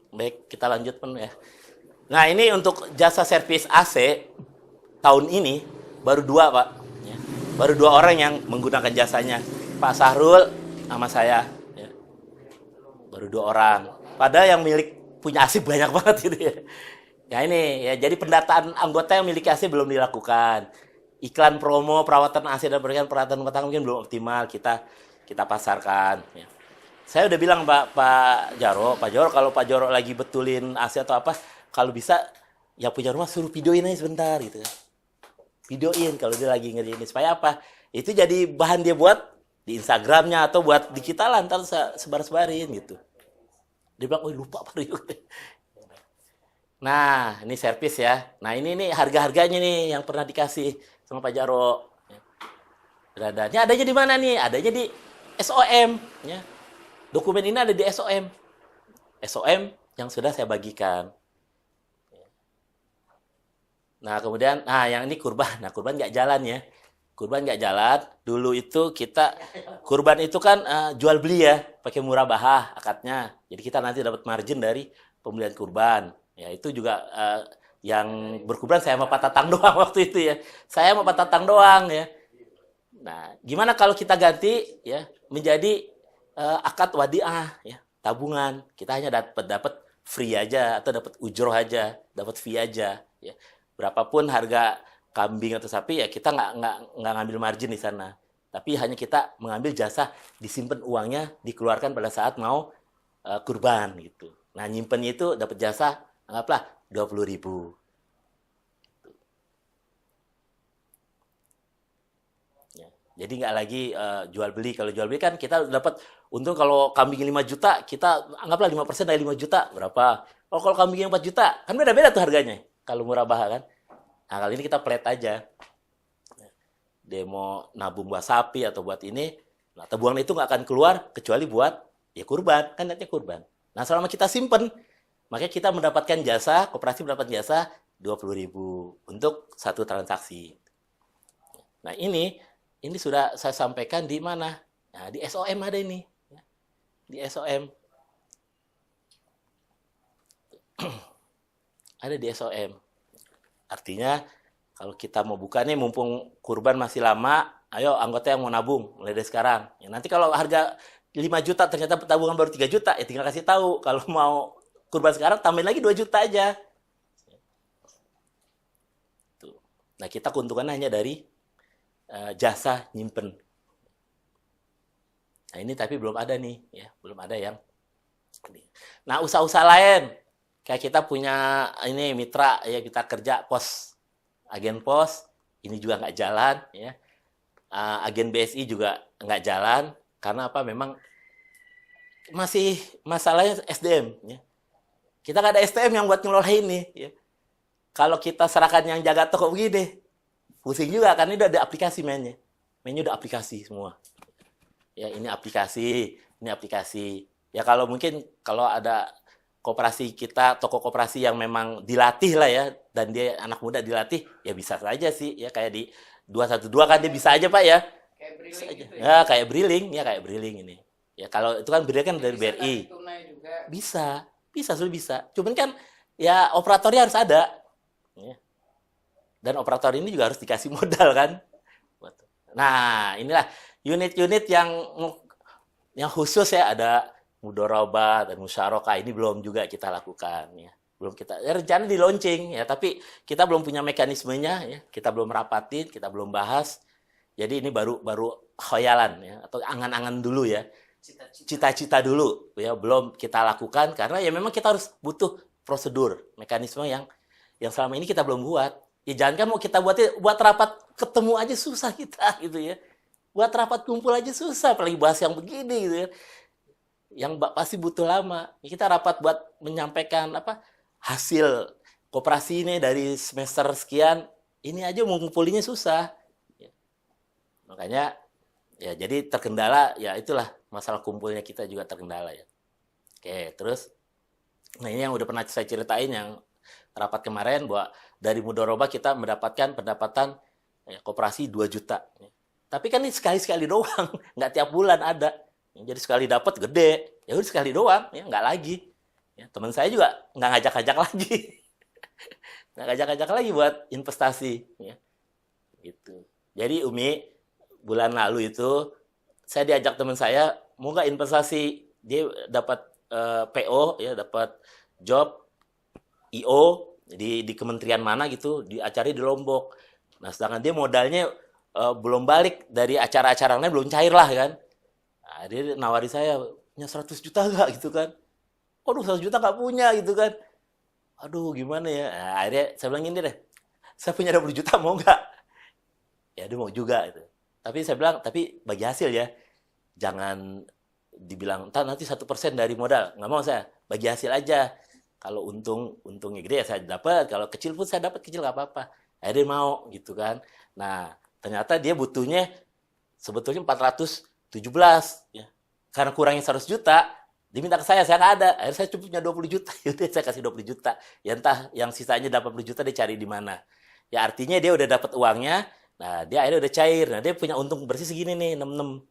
Baik, kita lanjut ya. Nah, ini untuk jasa servis AC tahun ini baru 2, Pak. Ya. Baru 2 orang yang menggunakan jasanya. Pak Sahrul sama saya. Ya. Baru 2 orang. Padahal yang punya AC banyak banget gitu ya. Ya ini, ya jadi pendataan anggota yang memiliki AC belum dilakukan. Iklan promo perawatan AC dan perawatan rumah tangga mungkin belum optimal kita pasarkan. Ya. Saya udah bilang Pak Jaro kalau Pak Jaro lagi betulin AC atau apa, kalau bisa yang punya rumah suruh videoin aja sebentar gitu. Videoin kalau dia lagi ngerjain supaya apa? Itu jadi bahan dia buat di Instagramnya atau buat di kita lah, ntar sebar-sebarin gitu. Dia bilang, oh lupa Pak Rio. Nah, ini servis ya. Nah, ini harga-harganya nih yang pernah dikasih sama Pak Jaro. Beradanya adanya di mana nih? Adanya di SOM ya. Dokumen ini ada di SOM. SOM yang sudah saya bagikan. Nah, kemudian, yang ini kurban. Nah, kurban nggak jalan ya. Kurban nggak jalan. Dulu itu kurban itu kan jual beli ya. Pakai murah bahah akadnya. Jadi kita nanti dapat margin dari pembelian kurban. Ya, itu juga yang berkurban saya sama Pak Tatang doang waktu itu ya. Saya sama Pak Tatang doang ya. Nah, gimana kalau kita ganti ya menjadi akad wadiah ya, tabungan. Kita hanya dapat free aja atau dapat ujroh aja, dapat fee aja ya. Berapapun harga kambing atau sapi ya kita nggak ngambil margin di sana. Tapi hanya kita mengambil jasa disimpan uangnya dikeluarkan pada saat mau kurban gitu. Nah, nyimpennya itu dapat jasa anggaplah 20.000. Jadi nggak lagi jual beli. Kalau jual beli kan kita dapat untung kalau kambing 5 juta, kita anggaplah 5% dari 5 juta. Berapa? Oh, kalau kambing 4 juta, kan beda-beda tuh harganya. Kalau murah bahah kan. Nah, kali ini kita flat aja. Dia mau nabung buat sapi atau buat ini, nah tabungan itu nggak akan keluar kecuali buat ya kurban. Kan nanti kurban. Nah, selama kita simpen, makanya kita mendapatkan jasa, koperasi mendapat jasa 20.000 untuk satu transaksi. Nah, ini sudah saya sampaikan di mana? Nah, di SOM ada ini. Di SOM. Ada di SOM. Artinya, kalau kita mau buka nih, mumpung kurban masih lama, ayo anggota yang mau nabung, mulai dari sekarang. Ya, nanti kalau harga 5 juta, ternyata tabungan baru 3 juta, ya tinggal kasih tahu. Kalau mau kurban sekarang, tambahin lagi 2 juta aja. Tuh. Nah, kita keuntungannya hanya dari jasa nyimpen. Nah, ini tapi belum ada nih ya, belum ada yang ini. Nah, usaha-usaha lain kayak kita punya ini mitra ya, kita kerja pos, agen pos ini juga nggak jalan ya. Agen BSI juga nggak jalan karena apa? Memang masih masalahnya SDM ya. Kita nggak ada SDM yang buat ngelola ini ya. Kalau kita serahkan yang jaga toko begini, pusing juga kan, ini udah ada aplikasi mainnya udah aplikasi semua ya. Ini aplikasi ya. Kalau mungkin kalau ada koperasi kita, toko koperasi yang memang dilatih lah ya, dan dia anak muda dilatih ya bisa saja sih ya, kayak di 212 kan dia bisa aja Pak ya, kayak Briling gitu ya. Kayak Briling ini ya. Kalau itu kan Briling kan dari BRI bisa sudah bisa, cuman kan ya operatornya harus ada ya. Dan operator ini juga harus dikasih modal kan. Nah, inilah unit-unit yang khusus ya, ada mudharabah dan musyarakah, ini belum juga kita lakukan ya. Belum kita rencana di launching ya, tapi kita belum punya mekanismenya ya. Kita belum rapatin, kita belum bahas. Jadi ini baru khayalan ya, atau angan-angan dulu ya. Cita-cita dulu ya, belum kita lakukan karena ya memang kita harus butuh prosedur, mekanisme yang selama ini kita belum buat. Ya jangan kan mau kita buat rapat ketemu aja susah kita gitu ya. Buat rapat kumpul aja susah, apalagi bahas yang begini gitu ya. Yang pasti butuh lama. Kita rapat buat menyampaikan hasil koperasi ini dari semester sekian, ini aja mau ngumpulinnya susah. Ya. Makanya ya jadi terkendala ya, itulah masalah kumpulnya kita juga terkendala ya. Oke, terus nah ini yang udah pernah saya ceritain yang rapat kemarin, bahwa dari mudharabah kita mendapatkan pendapatan koperasi 2 juta. Tapi kan ini sekali-sekali doang, nggak tiap bulan ada. Jadi sekali dapat gede, ya udah sekali doang, ya nggak lagi. Ya, teman saya juga nggak ngajak-ngajak lagi, nggak ngajak-ngajak lagi buat investasi. Ya, gitu. Jadi Umi, bulan lalu itu saya diajak teman saya mau nggak investasi, dia dapat PO ya, dapat job IO di kementerian mana gitu, di acara di Lombok. Nah, sedangkan dia modalnya belum balik dari acara-acaranya, belum cair lah kan. Nah, dia nawari saya, punya 100 juta nggak gitu kan. Waduh, 100 juta nggak punya gitu kan. Aduh, gimana ya. Nah, akhirnya saya bilang gini deh, saya punya 20 juta mau nggak? Ya dia mau juga gitu. Tapi saya bilang, tapi bagi hasil ya. Jangan dibilang, entar nanti 1% dari modal. Nggak mau saya, bagi hasil aja. Kalau untungnya gede ya saya dapat. Kalau kecil pun saya dapat, kecil nggak apa-apa. Akhirnya dia mau gitu kan. Nah, ternyata dia butuhnya sebetulnya 417 ya. Karena kurangnya 100 juta, diminta ke saya nggak ada. Akhirnya saya cuma punya 20 juta. Yaudah saya kasih 20 juta. Ya entah yang sisanya 80 juta dia cari di mana. Ya artinya dia udah dapat uangnya. Nah, dia akhirnya udah cair. Nah, dia punya untung bersih segini nih, 66.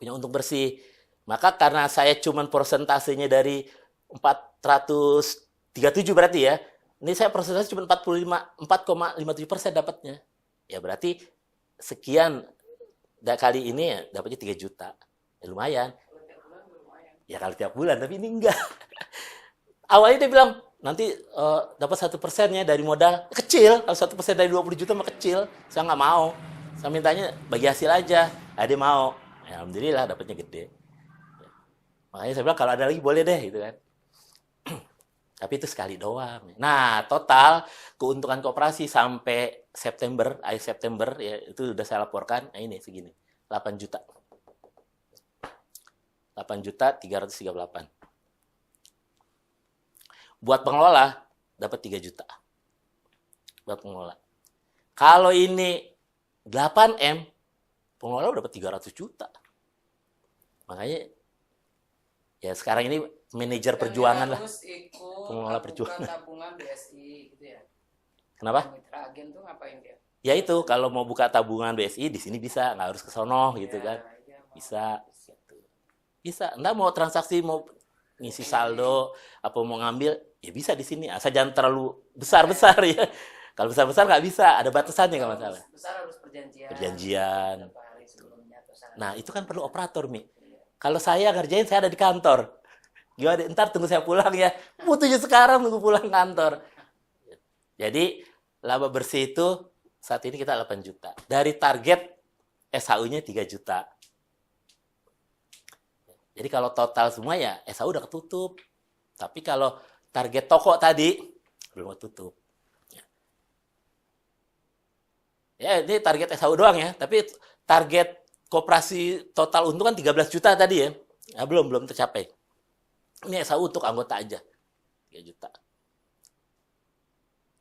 Punya untung bersih. Maka karena saya cuman persentasenya dari 437 berarti ya. Ini saya persentase cuma 4,57% dapatnya. Ya berarti sekian kali ini ya dapatnya 3 juta. Ya lumayan. Ya kalau tiap bulan, tapi ini enggak. Awalnya dia bilang, nanti dapat 1% ya dari modal. Kecil, kalau 1% dari 20 juta mah kecil. Saya nggak mau. Saya mintanya bagi hasil aja. Nah, dia mau. Ya, alhamdulillah dapatnya gede. Makanya saya bilang kalau ada lagi boleh deh gitu kan. Tapi itu sekali doang. Nah, total keuntungan koperasi sampai September, akhir September ya itu sudah saya laporkan. Nah, ini segini. 8 juta. 8 juta 338. Buat pengelola dapat 3 juta. Buat pengelola. Kalau ini 8M, pengelola udah dapat 300 juta. Makanya ya sekarang ini manajer perjuangan lah. Pengelola perjuangan. Tabungan BSI gitu ya. Kenapa? Mitra agen tuh ngapain dia? Ya itu kalau mau buka tabungan BSI di sini bisa, nggak harus ke sono gitu kan. Bisa. Gitu. Bisa. Enggak mau transaksi mau ngisi saldo apa mau ngambil ya bisa di sini. Asal jangan terlalu besar-besar ya. Kalau besar-besar nggak bisa, ada batasannya nggak masalah. Besar harus perjanjian. Perjanjian. Nah itu kan perlu operator Mi. Kalau saya ngerjain saya ada di kantor. Gimana? Ntar tunggu saya pulang ya. Butuhnya sekarang tunggu pulang kantor. Jadi laba bersih itu saat ini kita 8 juta. Dari target SHU-nya 3 juta. Jadi kalau total semua ya SHU udah ketutup. Tapi kalau target toko tadi belum ketutup. Ya ini target SHU doang ya. Tapi target koperasi total untung kan 13 juta tadi ya. Ya belum tercapai. Ini SHU untuk anggota aja. 3 juta.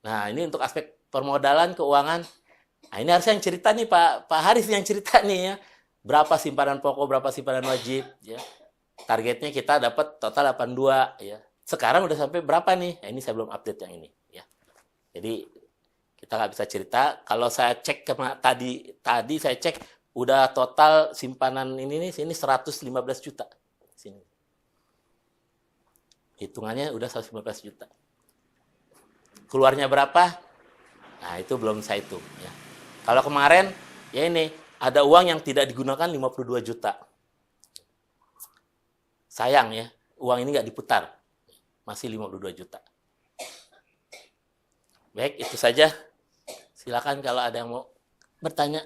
Nah, ini untuk aspek permodalan, keuangan. Nah, ini harusnya yang cerita nih Pak Haris yang cerita nih ya. Berapa simpanan pokok, berapa simpanan wajib ya. Targetnya kita dapat total 82 ya. Sekarang udah sampai berapa nih? Nah, ini saya belum update yang ini ya. Jadi kita nggak bisa cerita. Kalau saya cek tadi saya cek udah total simpanan ini nih sini 115 juta. Sini. Hitungannya udah 115 juta. Keluarnya berapa? Nah, itu belum saya hitung ya. Kalau kemarin ya ini ada uang yang tidak digunakan 52 juta. Sayang ya, uang ini nggak diputar. Masih 52 juta. Baik, itu saja. Silakan kalau ada yang mau bertanya.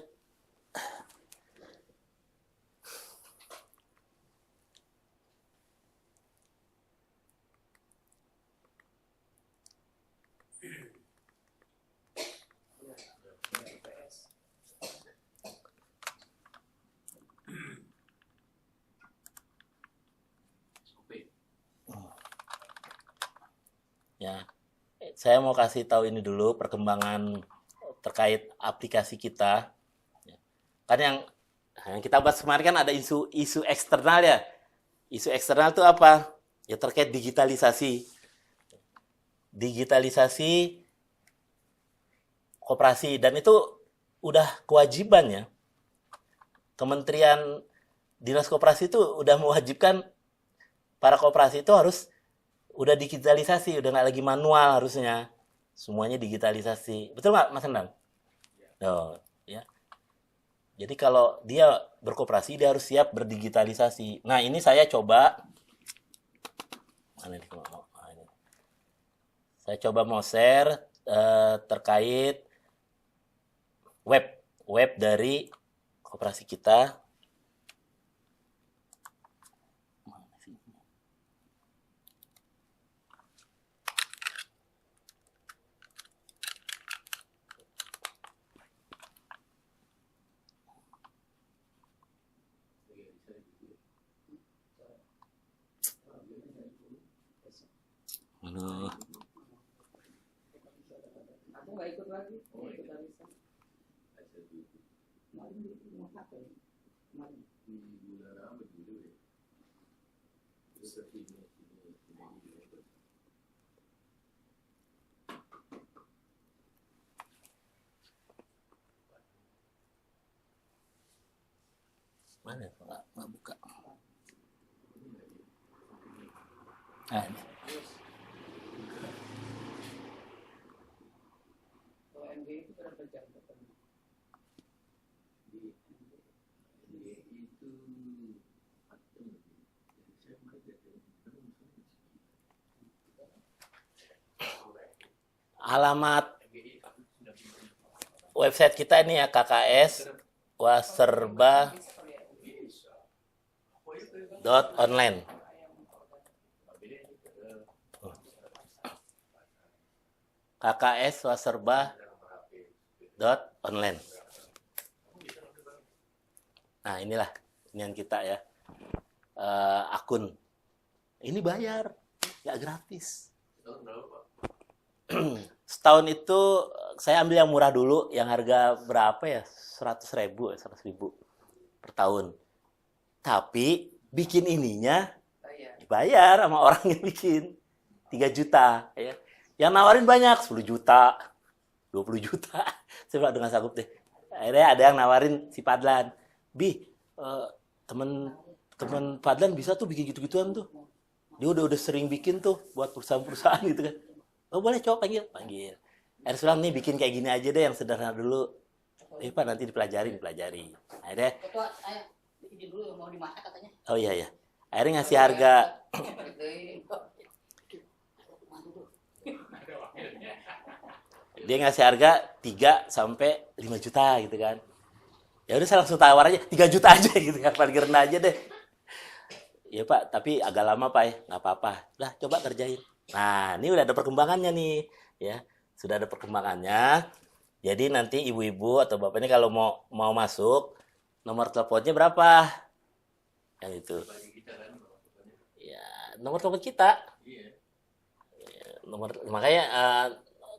Ya, saya mau kasih tahu ini dulu perkembangan terkait aplikasi kita. Kan yang kita bahas kemarin kan ada isu eksternal ya. Isu eksternal itu apa? Ya terkait digitalisasi. Digitalisasi koperasi dan itu udah kewajiban ya. Kementerian Dinas Koperasi itu udah mewajibkan para koperasi itu harus udah digitalisasi, udah nggak lagi manual harusnya. Semuanya digitalisasi. Betul nggak, Mas Endang? Oh, ya. Jadi kalau dia berkoperasi, dia harus siap berdigitalisasi. Nah, ini saya coba. Mana nih? Nah, ini. Saya coba mau share terkait web dari koperasi kita. Mana? Aku nggak ikut lagi. Ikut arisan. Mana? Nggak buka. Ah, ini. OMB itu berapa jam ketemu? Alamat website kita ini ya, KKS waserba.online. KKS waserba.online. Nah, inilah inian kita ya. Akun. Ini bayar, nggak gratis. Setahun itu saya ambil yang murah dulu, yang harga berapa ya? 100.000 per tahun. Tapi bikin ininya dibayar sama orang yang bikin 3 juta ya. Yang nawarin banyak, 10 juta, 20 juta. Saya bilang dengan sanggup deh. Akhirnya ada yang nawarin si Padlan. Temen Padlan bisa tuh bikin gitu-gituan tuh. Dia udah sering bikin tuh buat perusahaan-perusahaan gitu kan. Oh boleh, coba panggil. Akhirnya bilang nih bikin kayak gini aja deh yang sederhana dulu. Pak nanti dipelajari. Akhirnya. Izin dulu mau dimasak katanya. Oh iya. Akhirnya ngasih harga. Dia ngasih harga 3 sampai 5 juta gitu kan. Ya udah saya langsung tawar aja 3 juta aja gitu kan, paling rendah aja deh. Ya Pak, tapi agak lama Pak ya, nggak apa-apa. Lah coba kerjain. Nah, ini udah ada perkembangannya nih, ya. Sudah ada perkembangannya. Jadi nanti ibu-ibu atau bapak ini kalau mau masuk, nomor teleponnya berapa? Yang itu. Ya, nomor telepon kita. Makanya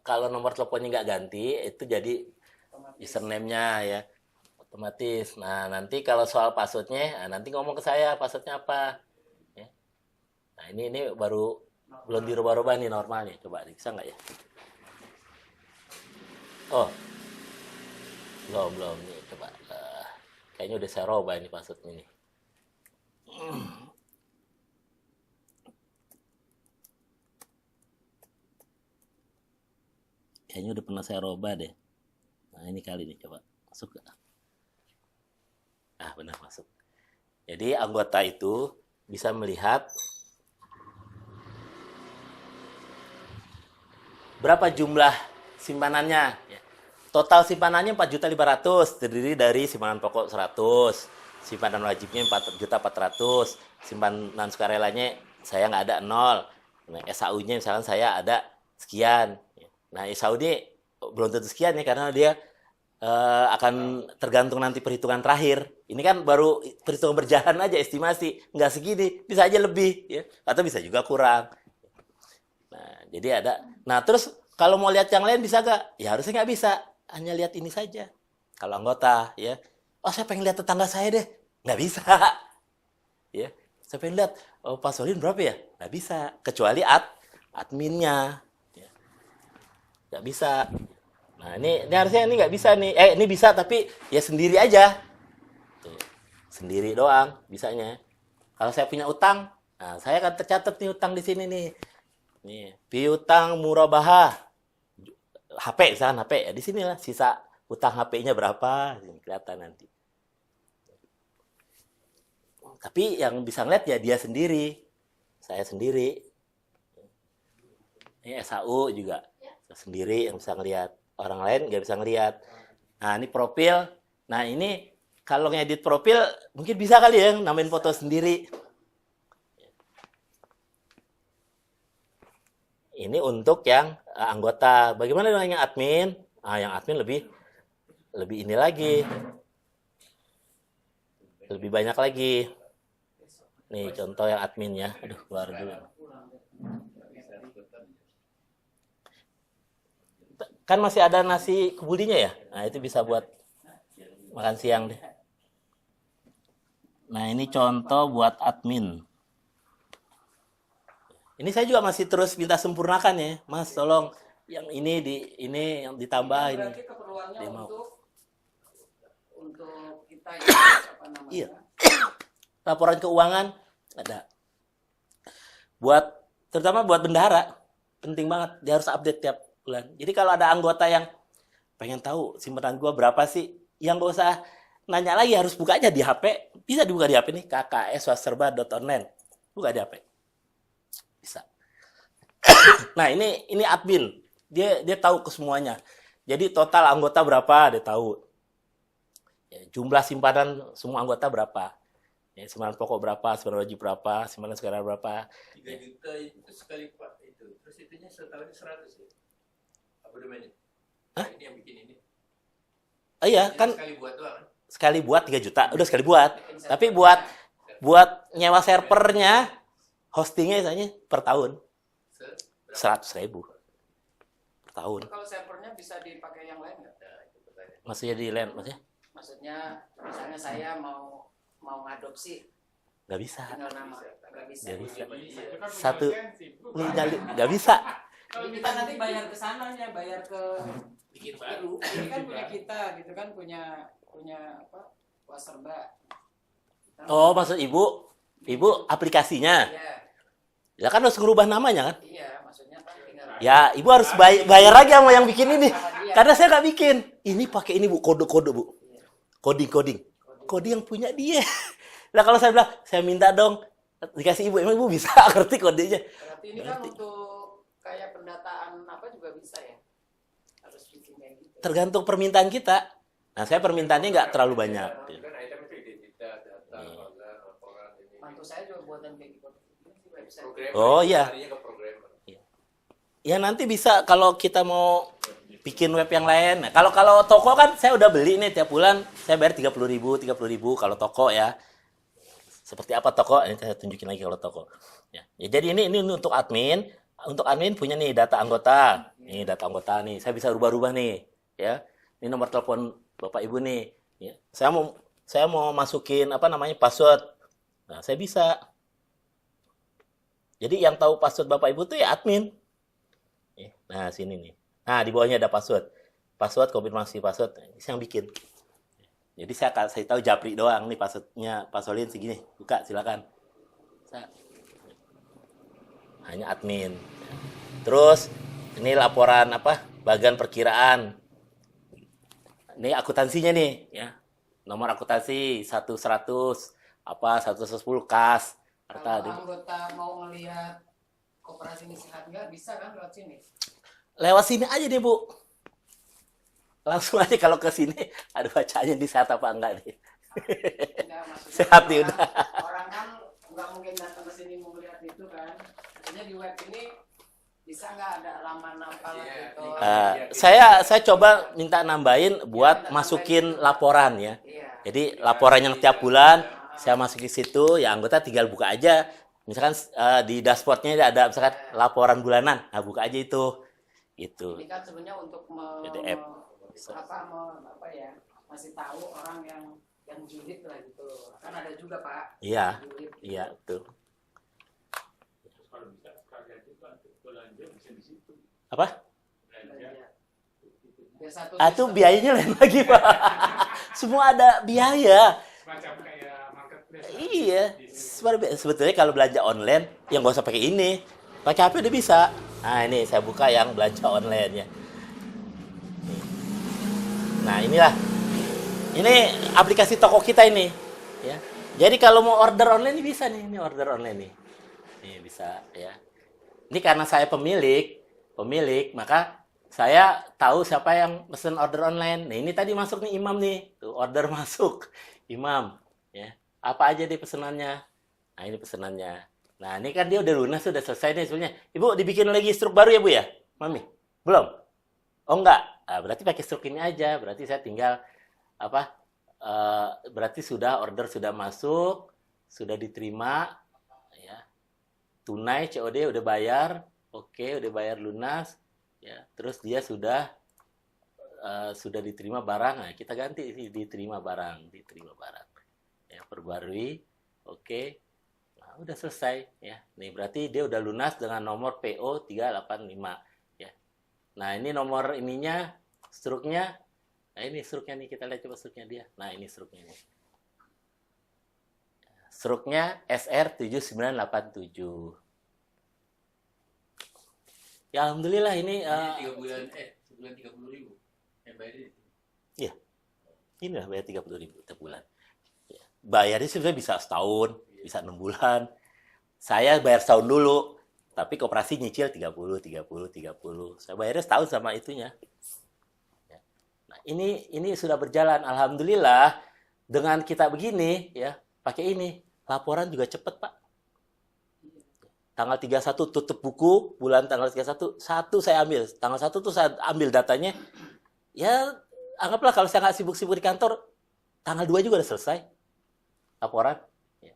kalau nomor teleponnya nggak ganti, itu jadi username-nya ya. Otomatis. Nah, nanti kalau soal passwordnya, nanti ngomong ke saya passwordnya apa. Ya. Nah, ini baru belum dirubah-rubah nih normal nih. Coba bisa nggak ya? Oh, belum nih. Coba. Kayaknya udah saya rubah ini passwordnya nih. Kayaknya udah pernah saya rubah deh. Nah, ini kali nih coba. Masuk gak? Benar masuk. Jadi anggota itu bisa melihat berapa jumlah simpanannya. Total simpanannya 4.500.000, terdiri dari simpanan pokok 100, simpanan wajibnya 4.400.000, simpanan sukarelanya saya nggak ada 0. Nah, SAU-nya misalkan saya ada sekian. Nah, SAU ini belum tentu sekian ya, karena dia akan tergantung nanti perhitungan terakhir. Ini kan baru perhitungan berjalan aja, estimasi. Nggak segini, bisa aja lebih. Ya. Atau bisa juga kurang. Nah, jadi ada. Nah, terus kalau mau lihat yang lain bisa nggak? Ya harusnya nggak bisa. Hanya lihat ini saja. Kalau anggota, ya. Oh, saya pengen lihat tetangga saya deh. Nggak bisa. Ya. Saya pengen lihat, Pak Solin berapa ya? Nggak bisa. Kecuali adminnya. Ya. Nggak bisa. Nah, ini harusnya ini nggak bisa nih. Ini bisa tapi ya sendiri aja. Tuh. sendiri doang bisanya. Kalau saya punya utang, nah saya akan tercatat nih utang di sini nih. Nih, piutang murabahah. HP misalkan HP ya di sini lah sisa utang HP-nya berapa, ini kelihatan nanti. Tapi yang bisa ngeliat ya dia sendiri, saya sendiri. Ini SHU juga sendiri yang bisa ngeliat, orang lain nggak bisa ngeliat. Nah ini profil, nah ini kalau ngedit profil mungkin bisa kali ya namain foto sendiri. Ini untuk yang anggota. Bagaimana dengan yang admin? Yang admin lebih ini lagi. Lebih banyak lagi. Nih contoh yang admin ya. Aduh, keluar dulu. Kan masih ada nasi kebudinya ya? Nah, itu bisa buat makan siang deh. Nah, ini contoh buat admin. Ini saya juga masih terus minta sempurnakan ya, Mas. Tolong yang ini yang ditambah ini. Berarti keperluannya untuk kita ya, apa namanya? Iya. Laporan keuangan ada. Terutama buat bendahara, penting banget. Dia harus update tiap bulan. Jadi kalau ada anggota yang pengen tahu simpanan gua berapa sih, yang gak usah nanya lagi, harus buka aja di HP. Bisa dibuka di HP nih, kkswaserba.online. Buka di HP. Bisa. Nah, ini admin. Dia tahu ke semuanya. Jadi total anggota berapa, dia tahu. Ya, jumlah simpanan semua anggota berapa. Ya, simpanan pokok berapa, simpanan wajib berapa, simpanan sekarang berapa. 3 juta itu sekali Pak itu. Terus itunya setahun 100 ya. Abonemennya. Hah? Ini yang bikin ini. Oh iya, Ini kan sekali buat doang. sekali buat 3 juta. Udah sekali buat. Tapi buat nyewa servernya, hostingnya misalnya per tahun 100.000 per tahun. Kalau servernya bisa dipakai yang lain nggak? Nah, itu pertanyaan. Maksudnya di land, maksudnya Maksudnya misalnya saya mau ngadopsi nggak bisa. tinggal nama nggak bisa. Nggak bisa. Iya. Satu nggak bisa. Jadi kita nanti bayar ke sananya, bayar ke Bikin baru. ini kan punya kita gitu kan punya apa? Waserba. Oh, maksud ibu aplikasinya. Iya, Ya kan harus ngerubah namanya kan? iya, maksudnya kan tinggal Ya, ibu harus bayar lagi sama yang bikin ini. sama dia. Karena saya nggak bikin. Ini pakai ini bu, kode-kode bu. Coding. Coding yang punya dia. Nah kalau saya bilang, saya minta dong dikasih ibu, emang ibu bisa ngerti kodenya? Berarti ini kan untuk kayak pendataan apa juga bisa ya? Harus bikin kayak gitu. Tergantung permintaan kita. Nah saya permintaannya nggak terlalu banyak. Kan item itu identitas, data, laporan ini. Mantu saya juga buatan kayak gitu. Website. Programmer. Oh, iya. Larinya ke programmer. Ya nanti bisa kalau kita mau bikin web yang lain. Nah, kalau toko kan saya udah beli nih tiap bulan, saya bayar 30.000 kalau toko ya. Seperti apa toko? Ini saya tunjukin lagi kalau toko. Ya, jadi ini untuk admin. Untuk admin punya nih data anggota. Nih data anggota nih. Saya bisa rubah-rubah nih. Ya, ini nomor telepon bapak ibu nih. Ya, saya mau masukin password. Nah, saya bisa. Jadi yang tahu password bapak ibu tuh ya admin. Nah, sini nih. Nah, di bawahnya ada password. Password, konfirmasi password. Ini yang bikin. Jadi saya tahu Japri doang nih passwordnya, Pak Solin segini. Buka, silakan. Hanya admin. Terus ini laporan bagian perkiraan. Ini akuntansinya nih, ya. Nomor akuntansi 100 110 kas. Kalau anggota mau ngelihat koperasi ini sehat nggak bisa kan lewat sini. Lewat sini aja deh, Bu. Langsung aja kalau ke sini ada bacanya di sehat apa enggak nih. Enggak, maksudnya Sehat nih udah. Orang kan nggak mungkin datang ke sini mau lihat itu kan. Maksudnya di web ini bisa nggak ada halaman apa gitu. Saya coba minta nambahin buat masukin laporan ya. Iya. Jadi laporan yang tiap bulan saya masukin situ, ya anggota tinggal buka aja. Misalkan di dashboardnya ada misalkan laporan bulanan, nah buka aja itu. Itu. Ini kan sebenarnya untuk PDF. masih tahu orang yang julid lah gitu. Kan ada juga Pak. Iya, Julid. iya betul. Kalau bisa kalian itu belanja bisa di situ. Apa? Belanja. Biar satu Itu sistem. biayanya lain lagi Pak. Semua ada biaya. Semacam kayak Iya, sebetulnya kalau belanja online, ya nggak usah pakai ini. Pakai HP udah bisa. Nah, ini saya buka yang belanja online ya. Nah, inilah. Ini aplikasi toko kita ini. Ya. Jadi kalau mau order online ini bisa nih. Ini order online nih. Nih bisa ya. Ini karena saya pemilik, maka saya tahu siapa yang pesen order online. Nah, ini tadi masuk nih Imam nih. Tuh, order masuk. Imam. Ya. Apa aja deh pesenannya. Nah, ini pesenannya. Nah, ini kan dia udah lunas, sudah selesai nih sebenarnya. Ibu, dibikin lagi struk baru ya, Bu ya? Mami? Belum? Oh, enggak. Nah, berarti pakai struk ini aja. Berarti saya tinggal apa? Berarti order sudah masuk, sudah diterima, ya. Tunai, COD udah bayar. Oke, udah bayar lunas. Ya, terus dia sudah diterima barang. Nah, kita ganti diterima barang. Ya, perbarui. Oke. Nah, udah selesai ya. Nih berarti dia udah lunas dengan nomor PO 385 ya. Nah, ini nomor ininya, struknya. Nah, ini struknya nih, kita lihat coba struknya dia. Nah, ini struknya nih. Struknya SR7987. Ya, alhamdulillah ini 3 bulan, sebulan 30.000 yang bayarin. Iya. Inilah bayar 30.000 tiap bulan. Ya. Bayarnya sebenarnya bisa setahun, bisa 6 bulan. Saya bayar setahun dulu, tapi koperasi nyicil 30. Saya bayarnya setahun sama itunya. Ya. Nah, ini sudah berjalan. Alhamdulillah dengan kita begini ya, pakai ini, laporan juga cepet, Pak. Tanggal 31 tutup buku, bulan tanggal 31, saya ambil. Tanggal 1 tuh saya ambil datanya. Ya, anggaplah kalau saya nggak sibuk-sibuk di kantor, tanggal 2 juga udah selesai. Laporan. Ya.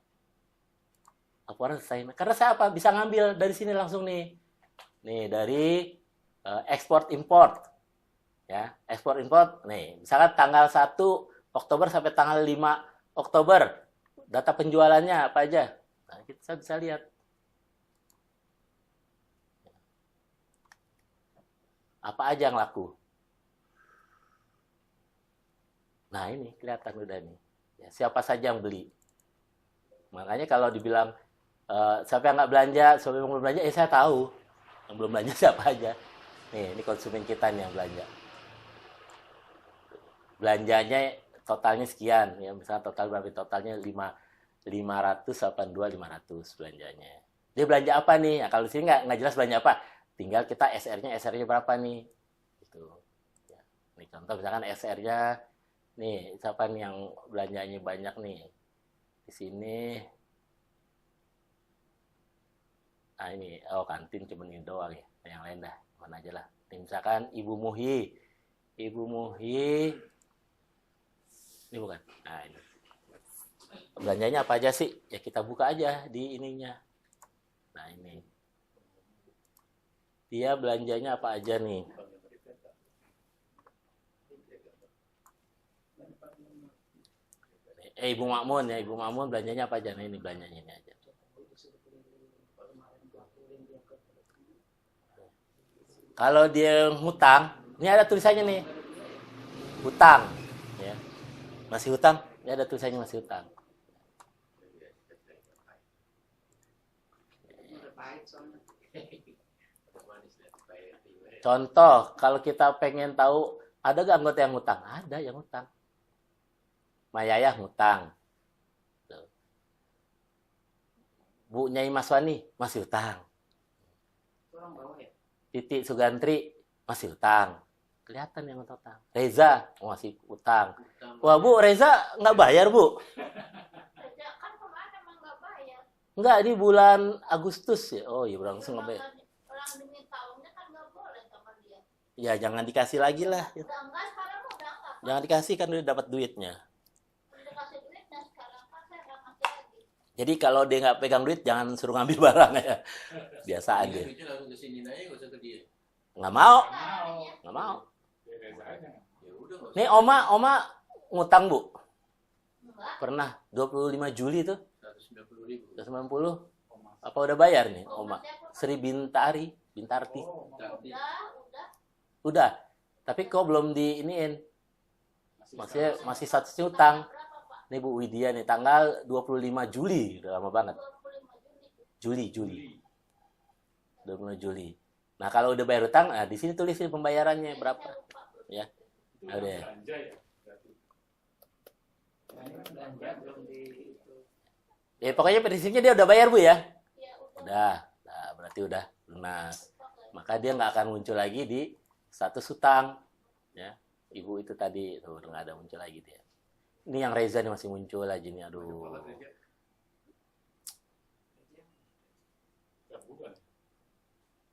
Laporan selesai. Karena saya apa? Bisa ngambil dari sini langsung nih. Nih, dari ekspor import. Ya, ekspor import. Nih, misalkan tanggal 1 Oktober sampai tanggal 5 Oktober. Data penjualannya apa aja? Nah, kita bisa lihat. Apa aja yang laku. Nah, ini kelihatan udah nih. Ya, siapa saja yang beli. Makanya kalau dibilang siapa yang nggak belanja, siapa yang belum belanja, saya tahu. Yang belum belanja siapa aja. Nih, ini konsumen kita nih yang belanja. Belanjanya totalnya sekian. Ya, misalnya total berapa? Totalnya 582.500 belanjanya. Dia belanja apa nih? Nah, kalau di sini nggak jelas belanja apa. Tinggal kita SR-nya berapa nih? Gitu. Ya. Nih contoh misalkan SR-nya nih, siapa nih yang belanjanya banyak nih? Di sini. Nah, ini kantin cuma ini doang ya. Yang lain dah, mana aja lah. Nih, misalkan Ibu Muhi. Ini bukan. Nah, ini. Belanjanya apa aja sih? Ya kita buka aja di ininya. Nah, ini. Dia belanjanya apa aja nih? Ibu Makmun ya, Ibu Makmun belanjanya apa aja? Nah, ini belanjanya ini aja. Kalau dia hutang, ini ada tulisannya nih. Hutang, ya. Masih hutang? Ini ada tulisannya masih hutang. Contoh, kalau kita pengen tahu, ada gak anggota yang hutang? Ada yang hutang. Mayayah hutang. Bu Nyai Maswani masih hutang. Titi Sugantri masih hutang. Kelihatan yang hutang. Reza masih hutang. Wah, Bu, Reza nggak bayar, Bu. Reza kan kemarin emang nggak bayar. Nggak, ini bulan Agustus ya. Oh iya, bulan Agustus nggak bayar. Orang demi tahunnya kan nggak boleh sama dia. Ya, jangan dikasih lagi lah. Udah enggak, sekarang udah enggak. Jangan dikasih, kan udah dapat duitnya. Udah kasih duitnya, sekarang kan saya nggak kasih lagi. Jadi kalau dia nggak pegang duit, jangan suruh ngambil barang ya. Biasa aja. Duitnya langsung ke sini aja, nggak usah ke dia. Nggak mau. Nah, Nggak mau. Ya udah, nggak usah. Nih, Oma ngutang, Bu. enggak. Pernah 25 Juli tuh. 190.000. 190. Apa udah bayar nih, Oma? Sri Bintarti. Tapi Udah. Tapi kok belum diiniin? Masih statusnya utang. Berapa, Pak? Ini Bu Widya nih, tanggal 25 Juli, udah lama banget. 25 Juli. Juli. 25 Juli. Nah, kalau udah bayar utang, nah di sini tulis nih pembayarannya berapa. Ya. Itu Ada ya? belanja ya. Berarti. Nah, ini belanja belum di itu. Ya, pokoknya prinsipnya dia udah bayar, Bu ya. Ya udah. Udah. Nah, berarti udah lunas. Maka dia nggak akan muncul lagi di status hutang. Ya. Ibu itu tadi, tuh udah nggak ada muncul lagi dia. Ini yang Reza nih masih muncul aja nih, aduh. Kepala saja. Ya, bukan.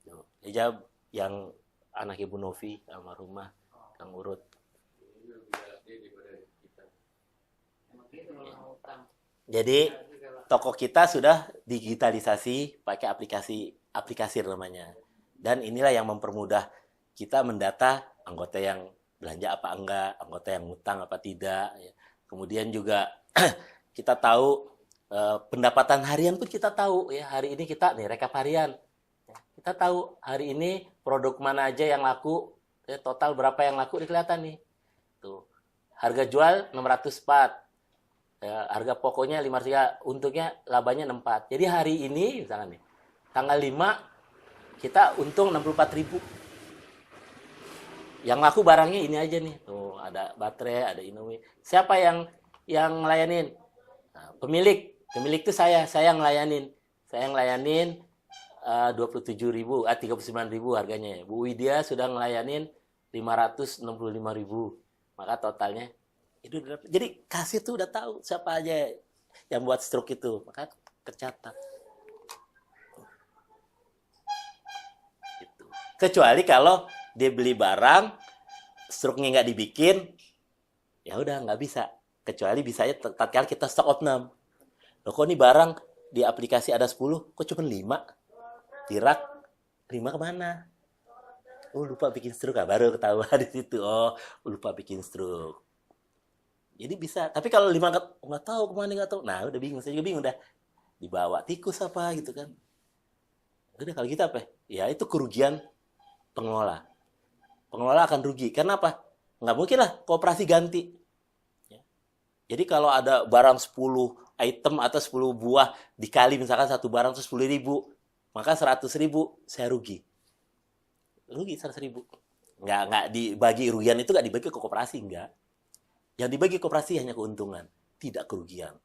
Tuh. Ijab yang anak Ibu Novi almarhumah, Kang Urut. Ini lebih galak dia daripada kita. Emang gitu kalau mau utang. Jadi Jadi kalau toko kita sudah digitalisasi pakai aplikasi namanya. Dan inilah yang mempermudah kita mendata anggota yang belanja apa enggak, anggota yang ngutang apa tidak. Ya. Kemudian juga kita tahu pendapatan harian pun kita tahu ya. Hari ini kita nih rekap harian. Ya, kita tahu hari ini produk mana aja yang laku, ya, total berapa yang laku kelihatan nih. Tuh. Harga jual 604. Ya, harga pokoknya 53, untungnya labanya 64. Jadi hari ini misalkan nih, tanggal 5 kita untung 64.000. Yang laku barangnya ini aja nih. Tuh, ada baterai, ada Indomie. Siapa yang ngelayanin? Nah, pemilik itu saya ngelayanin. Saya ngelayanin 27.000, 39.000 harganya. Bu Widya sudah ngelayanin 565.000. Maka totalnya itu udah, jadi kasir tuh udah tahu siapa aja yang buat stroke itu, maka tercatat. Gitu. Kecuali kalau dia beli barang, struknya nggak dibikin, ya udah nggak bisa. Kecuali bisanya tatkala kita stok opnam. Loh kok nih barang di aplikasi ada 10, kok cuma 5? Tirak 5 kemana? Oh lupa bikin struk, baru ketahuan di situ. Oh lupa bikin struk. Jadi bisa. Tapi kalau 5 nggak tahu kemana, nggak tahu. Nah udah bingung, saya juga bingung udah. Dibawa tikus apa gitu kan? Udah kalau gitu apa? Ya itu kerugian pengelola. Pengelola akan rugi. Karena apa? Nggak mungkin lah koperasi ganti. Ya. Jadi kalau ada barang 10 item atau 10 buah dikali misalkan satu barang itu 10.000, maka 100.000 saya rugi. Rugi 100.000. Nggak dibagi rugian itu nggak dibagi ke koperasi, nggak. Yang dibagi koperasi hanya keuntungan, tidak kerugian.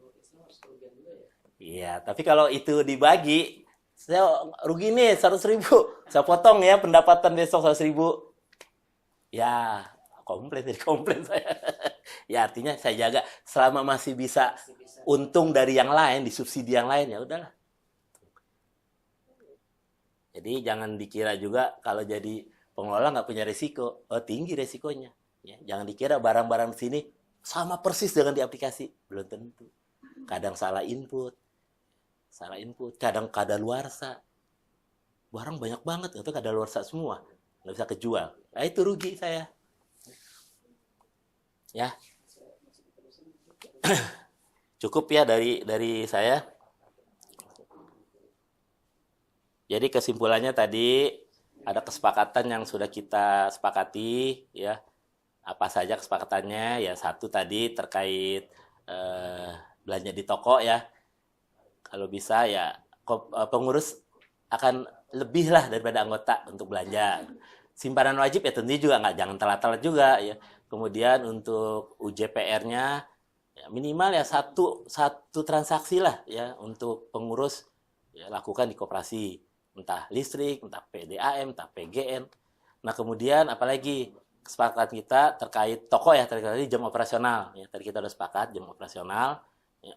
menurut Islam harus kerugian juga ya. Iya, tapi kalau itu dibagi, saya rugi nih 100.000. Saya potong ya pendapatan besok 100.000. Ya, komplain saya. Ya artinya saya jaga selama masih bisa Pasti bisa. untung dari yang lain, disubsidi yang lain, ya udahlah. Jadi jangan dikira juga kalau jadi pengelola nggak punya risiko. Oh, tinggi risikonya. Ya, jangan dikira barang-barang di sini sama persis dengan di aplikasi. Belum tentu. Kadang salah input, kadang kadaluarsa. Barang banyak banget, itu kadaluarsa semua. Nggak bisa kejual. Nah, itu rugi saya. Ya. Cukup ya dari saya. Jadi kesimpulannya tadi ada kesepakatan yang sudah kita sepakati ya. Apa saja kesepakatannya? Ya satu tadi terkait belanja di toko ya. Kalau bisa ya pengurus akan lebih lah daripada anggota untuk belanja. Simpanan wajib ya tentunya juga jangan telat-telat juga ya. Kemudian untuk UJPR-nya ya minimal ya satu transaksi lah ya untuk pengurus ya lakukan di koperasi. Entah listrik, entah PDAM, entah PGN. Nah kemudian apalagi kesepakatan kita terkait toko ya, terkait jam operasional. Ya, tadi kita udah sepakat jam operasional. Ya.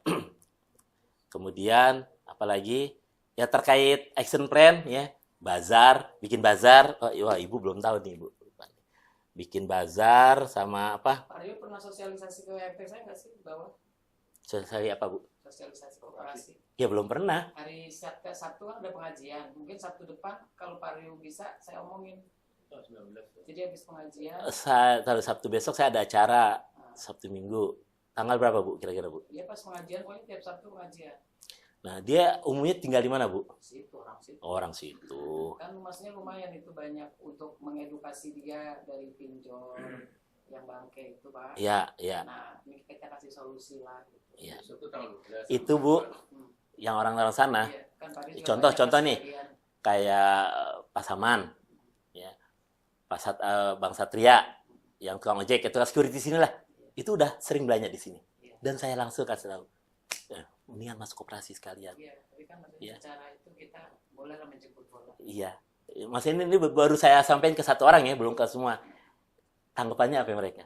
Kemudian apalagi ya terkait action plan ya, bazar, bikin bazar. Oh, wah ibu belum tahu nih ibu. Bikin bazar sama apa? Pak Rio pernah sosialisasi ke RT saya nggak sih bawah? Sosialisasi apa bu? Sosialisasi koperasi. Ya belum pernah. Hari Sabtu kan ada pengajian. Mungkin Sabtu depan kalau Pak Rio bisa saya omongin. Tahun 19. Jadi habis pengajian, Kalau Sabtu besok saya ada acara Sabtu Minggu. Tanggal berapa bu kira-kira bu? dia pas pengajian pokoknya tiap Sabtu pengajian. Nah dia umumnya tinggal di mana bu? Situ orang situ. Orang situ. Kan masnya lumayan itu banyak untuk mengedukasi dia dari pinjol yang bangke itu Pak. Iya, iya, Nah, ini kita kasih solusi lah. Gitu. iya. Besok tuh tanggal 12. Itu Bu, Hmm. yang orang-orang sana, Iya, kan Pak Ris juga contoh banyak nih, kejadian. kayak Pasaman, ya, Bang Satria, yang tukang ojek, tukang security sini lah, itu udah sering belanja di sini. Iya. Dan saya langsung kasih tahu, mendingan masuk koperasi sekalian. Iya, tapi kan maksudnya Iya. secara itu kita boleh lah menjemput bola. Iya. Maksudnya ini baru saya sampaikan ke satu orang ya, belum ke semua. Tanggapannya apa mereka?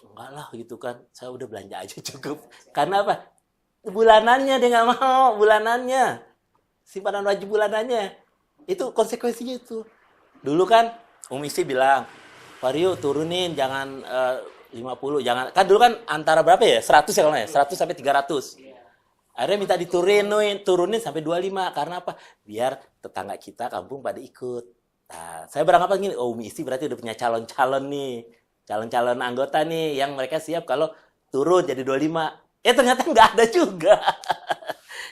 Enggak lah gitu kan, saya udah belanja aja cukup. Karena apa? Bulanannya dia nggak mau, bulanannya. Simpanan wajib bulanannya. Itu konsekuensinya itu. Dulu kan Umi Isi bilang, Vario turunin jangan 50, jangan. Kan dulu kan antara berapa ya? 100 ya kalau nggak ya? 100 sampai 300. Iya. Akhirnya minta turunin sampai 25. Karena apa? Biar tetangga kita kampung pada ikut. Nah, saya beranggapan gini, oh Umi Isi berarti udah punya calon-calon nih. Calon-calon anggota nih yang mereka siap kalau turun jadi 25. Ternyata nggak ada juga.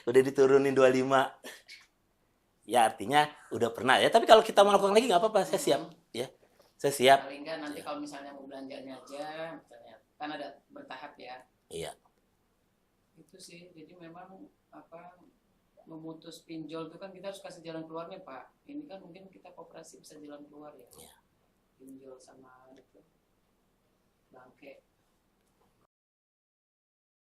Udah diturunin 25. Ya artinya udah pernah ya. Tapi kalau kita melakukan lagi nggak apa-apa, saya siap. Ya, saya siap. Paling nggak nanti kalau misalnya mau belanjanya aja, misalnya kan ada bertahap ya. Iya, Itu sih, jadi memang apa memutus pinjol itu kan kita harus kasih jalan keluarnya Pak. Ini kan mungkin kita koperasi bisa jalan keluar ya. Iya. Pinjol sama itu bangke.